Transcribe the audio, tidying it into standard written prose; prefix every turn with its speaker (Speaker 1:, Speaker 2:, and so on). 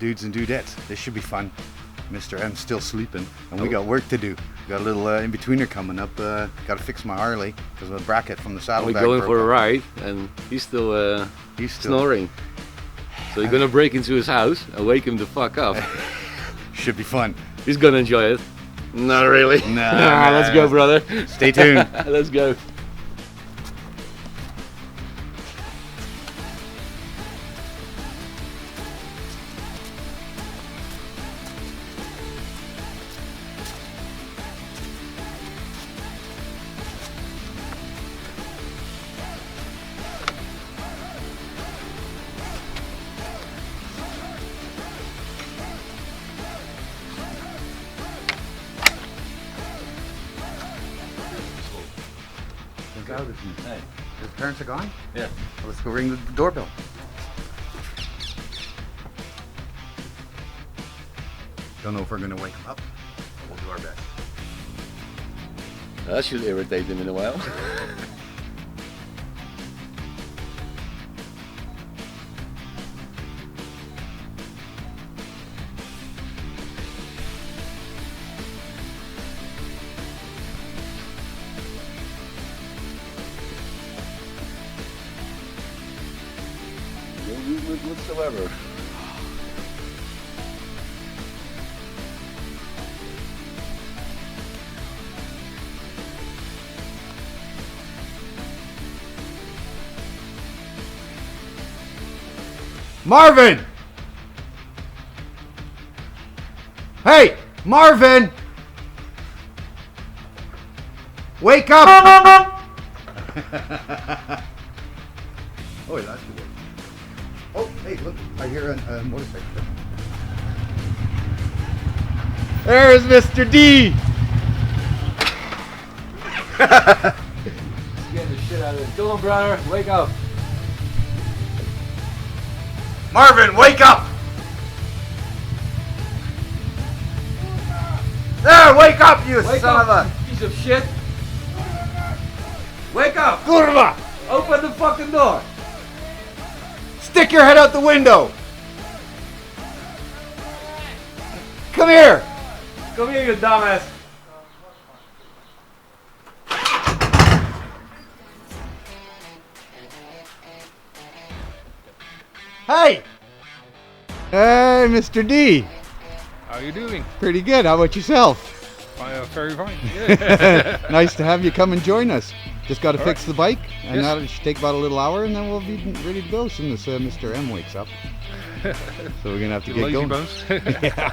Speaker 1: dudes and dudettes. This should be fun. Mr. M's still sleeping, and we got work to do. We got a little in-betweener coming up. Got to fix my Harley because the bracket from the saddlebag.
Speaker 2: We're going for a ride, and he's still snoring. So you're gonna break into his house and wake him the fuck up.
Speaker 1: Should be fun.
Speaker 2: He's gonna enjoy it. Not really.
Speaker 1: Nah.
Speaker 2: Let's go, brother.
Speaker 1: Stay tuned.
Speaker 2: Let's go.
Speaker 1: Hey. His parents are gone?
Speaker 2: Yeah.
Speaker 1: Well, let's go ring the doorbell. Don't know if we're going to wake him up. We'll do our best.
Speaker 2: That should irritate him in a while. Whatsoever.
Speaker 1: Marvin! Hey, Marvin! Wake up! Oh, that's good. Oh, hey, look, I hear a motorcycle. There's Mr. D!
Speaker 2: Get the shit out of it. Come on, brother, wake up.
Speaker 1: Marvin, wake up! There, wake up, you
Speaker 2: Wake
Speaker 1: son
Speaker 2: up,
Speaker 1: of a...
Speaker 2: piece of shit. Wake up!
Speaker 1: Kurva!
Speaker 2: Open the fucking door.
Speaker 1: Stick your head out the window! Come here!
Speaker 2: Come here, you dumbass.
Speaker 1: Hey! Hey, Mr. D!
Speaker 3: How are you doing?
Speaker 1: Pretty good, how about yourself?
Speaker 3: Very fine. Yeah.
Speaker 1: Nice to have you come and join us. Just got to fix
Speaker 3: right.
Speaker 1: the bike, and
Speaker 3: Yes.
Speaker 1: that should take about a little hour, and then we'll be ready to go as soon as Mr. M wakes up. So we're gonna have to
Speaker 3: The
Speaker 1: get
Speaker 3: lazy
Speaker 1: going.
Speaker 3: bones.
Speaker 1: Yeah.